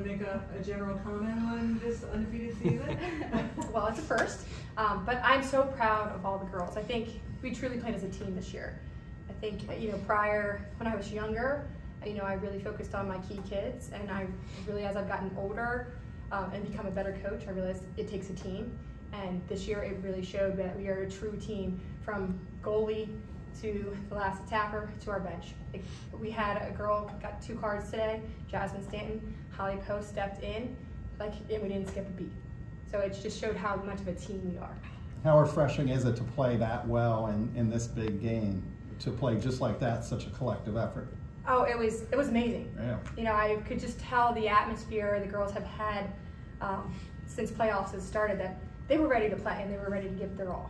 to make a general comment on this undefeated season? Well, it's a first, but I'm so proud of all the girls. I think we truly played as a team this year. I think, prior, when I was younger, I really focused on my key kids, and I really, as I've gotten older and become a better coach, I realized it takes a team. And this year it really showed that we are a true team, from goalie to the last attacker to our bench. We had a girl got 2 cards today, Jasmine Stanton. Holly Post stepped in, and we didn't skip a beat. So it just showed how much of a team we are. How refreshing is it to play that well in this big game, to play just like that, such a collective effort? Oh, it was amazing. Yeah. I could just tell the atmosphere the girls have had since playoffs has started, that they were ready to play and they were ready to give their all.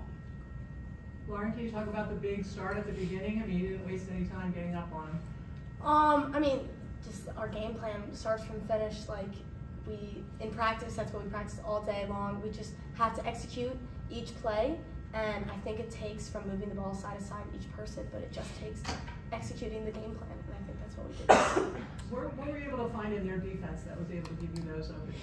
Lauren, can you talk about the big start at the beginning? I mean, you didn't waste any time getting up on them. Just our game plan, starts from finish. In practice, that's what we practice all day long. We just have to execute each play, and I think it takes from moving the ball side to side each person, but it just takes executing the game plan, and I think that's what we did. What were you able to find in their defense that was able to give you those openings?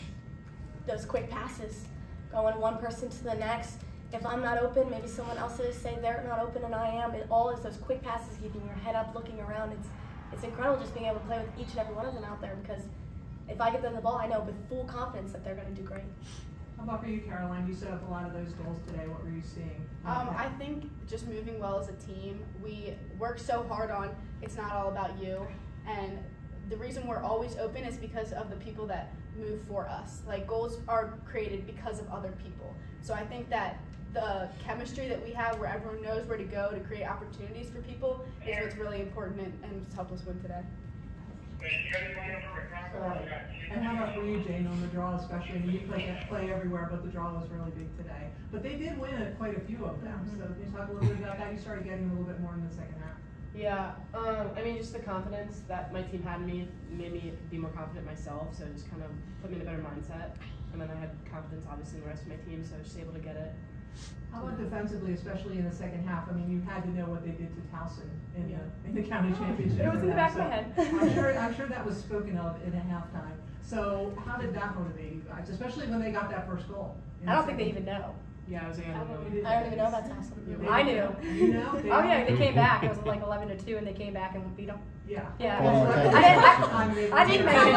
Those quick passes, going one person to the next. If I'm not open, maybe someone else is. Say they're not open and I am. It all is those quick passes, keeping your head up, looking around. It's incredible just being able to play with each and every one of them out there, because if I give them the ball, I know with full confidence that they're going to do great. How about for you, Caroline? You set up a lot of those goals today. What were you seeing? I think just moving well as a team. We work so hard on it's not all about you, and the reason we're always open is because of the people that move for us. Goals are created because of other people. So I think that the chemistry that we have, where everyone knows where to go to create opportunities for people, is what's really important and it's helped us win today. And how about for you, Jane, on the draw especially? I mean, you play everywhere, but the draw was really big today. But they did win quite a few of them. So can you talk a little bit about that? You started getting a little bit more in the second half. Yeah, just the confidence that my team had in me made me be more confident myself, so it just kind of put me in a better mindset. And then I had confidence, obviously, in the rest of my team, so I was just able to get it. How about defensively, especially in the second half? I mean, you had to know what they did to Towson in the county championship. It was in the back of my head. I'm sure that was spoken of in a halftime. So how did that motivate you guys, especially when they got that first goal? I don't think they even know. Yeah, I was like, I don't even know about Towson. I knew. You know? Oh yeah, they came back. It was like 11-2, and they came back and beat them. Yeah. Yeah. I didn't mention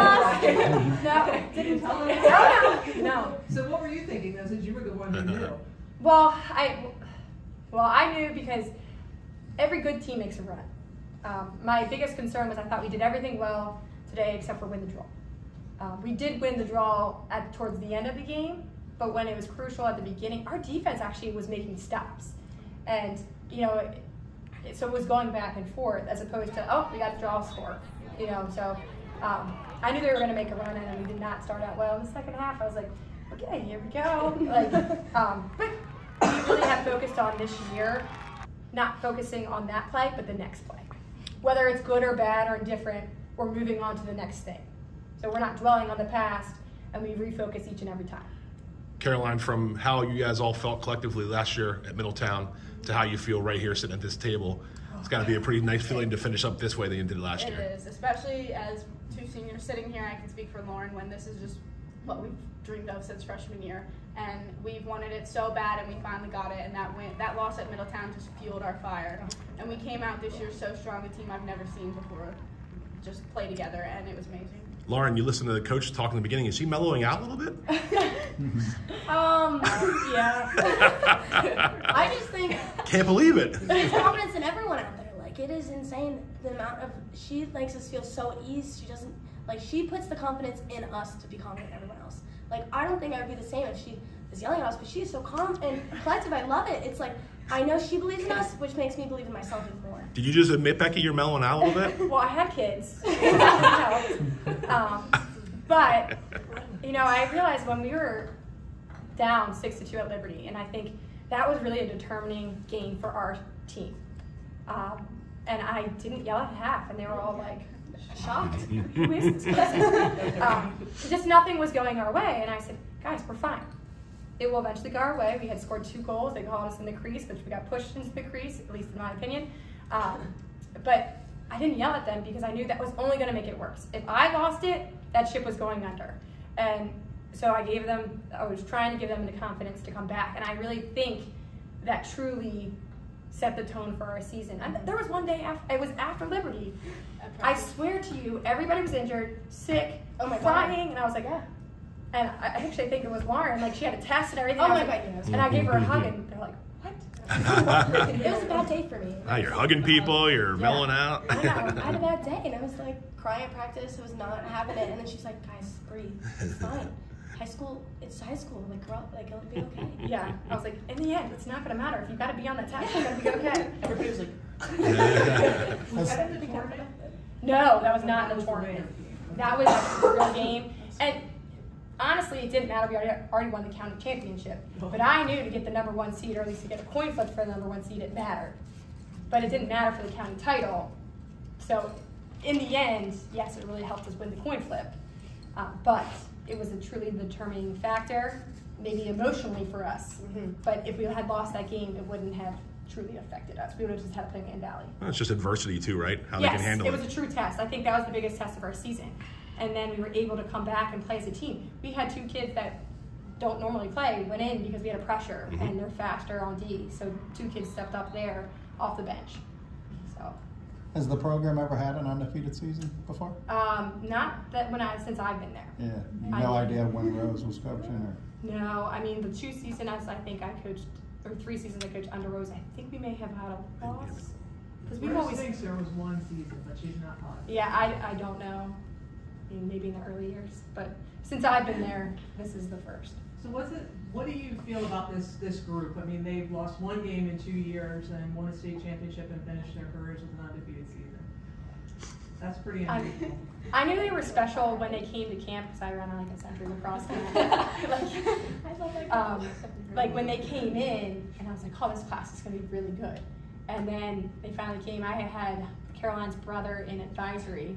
it. No, didn't tell them. No. So what were you thinking, though, since you were the one who knew? Well, I knew, because every good team makes a run. My biggest concern was I thought we did everything well today except for win the draw. We did win the draw towards the end of the game, but when it was crucial at the beginning, our defense actually was making stops. And, so it was going back and forth as opposed to, oh, we got the draw score. So I knew they were going to make a run, and we did not start out well in the second half. I was like, okay, here we go. But we really have focused on this year, not focusing on that play, but the next play. Whether it's good or bad or indifferent, we're moving on to the next thing. So we're not dwelling on the past, and we refocus each and every time. Caroline, from how you guys all felt collectively last year at Middletown to how you feel right here sitting at this table, it's got to be a pretty nice feeling to finish up this way than you did last year. It is, especially as 2 seniors sitting here. I can speak for Lauren when this is just what we've dreamed of since freshman year, and we've wanted it so bad, and we finally got it. And that loss at Middletown just fueled our fire, and we came out this year so strong, a team I've never seen before just play together, and it was amazing. Lauren, you listened to the coach talk in the beginning. Is he mellowing out a little bit? Yeah. I just think can't believe it. There's confidence in everyone out there. It is insane the amount of, she makes us feel so easy. She doesn't, she puts the confidence in us to be confident in everyone else. I don't think I would be the same if she was yelling at us, but she is so calm and collective. I love it. It's I know she believes in us, which makes me believe in myself even more. Did you just admit, Becky, you're mellowing out a little bit? Well, I have kids. But, I realized when we were down 6-2 at Liberty, and I think that was really a determining game for our team. And I didn't yell at half, and they were all shocked. Who is this person? Just nothing was going our way, and I said, guys, we're fine. It will eventually go our way. We had scored 2 goals. They called us in the crease, which we got pushed into the crease, at least in my opinion. But I didn't yell at them because I knew that was only going to make it worse. If I lost it, that ship was going under. And so I was trying to give them the confidence to come back. And I really think that truly set the tone for our season. And there was one day, it was after Liberty. I swear to you, everybody was injured, sick, crying, and I was like, yeah. And I actually think it was Lauren, like she had a test and everything. Oh my God, yes. And I gave her a hug, and they're like, what? It was a bad day for me. You're hugging people, you're mellowing out. I know, I had a bad day, and I was like crying at practice. I was not having it, and then she's like, guys, breathe. It's fine. It's high school. Like, girl, like it'll be okay. Yeah, I was like, in the end, it's not gonna matter. If you gotta be on the test, you gotta be okay. Everybody was like, No, that was not in the tournament. That was a real game. And honestly, it didn't matter. We already won the county championship. But I knew to get the #1 seed, or at least to get a coin flip for the #1 seed, it mattered. But it didn't matter for the county title. So in the end, yes, it really helped us win the coin flip. But it was a truly determining factor, maybe emotionally for us. But if we had lost that game, it wouldn't have truly affected us. We would have just had to play Man Valley. Well, it's just adversity too, right? How they can handle it. Yes, it was a true test. I think that was the biggest test of our season. And then we were able to come back and play as a team. We had 2 kids that don't normally play, went in because we had a pressure, and they're faster on D. So 2 kids stepped up there off the bench. So. Has the program ever had an undefeated season before? Not that since I've been there. Yeah, no idea when Rose was coaching, or? No, I mean the 2 seasons I think I coached, or 3 seasons I coached under Rose. I think we may have had a loss because we've always. thinks there was 1 season, but she's not positive. Yeah, I don't know. I mean, maybe in the early years, but since I've been there, this is the first. So what do you feel about this group? I mean, they've lost 1 game in 2 years and won a state championship and finished their careers with an undefeated season. That's pretty unusual. I knew they were special when they came to camp because I ran on like a century lacrosse camp. Like when they came in, and I was like, oh, this class is going to be really good. And then they finally came. I had Caroline's brother in advisory,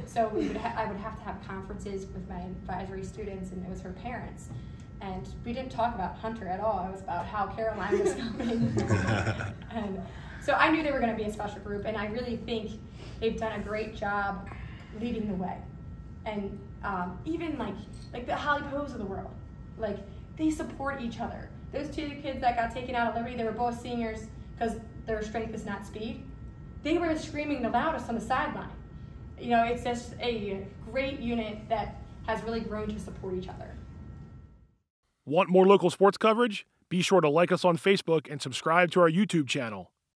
so I would have to have conferences with my advisory students, and it was her parents. And we didn't talk about Hunter at all. It was about how Caroline was coming. And so I knew they were going to be a special group, and I really think they've done a great job leading the way. And even like the Holly Poes of the world, like they support each other. Those 2 kids that got taken out of Liberty, they were both seniors because their strength is not speed. They were screaming the loudest on the sideline. You know, it's just a great unit that has really grown to support each other. Want more local sports coverage? Be sure to like us on Facebook and subscribe to our YouTube channel.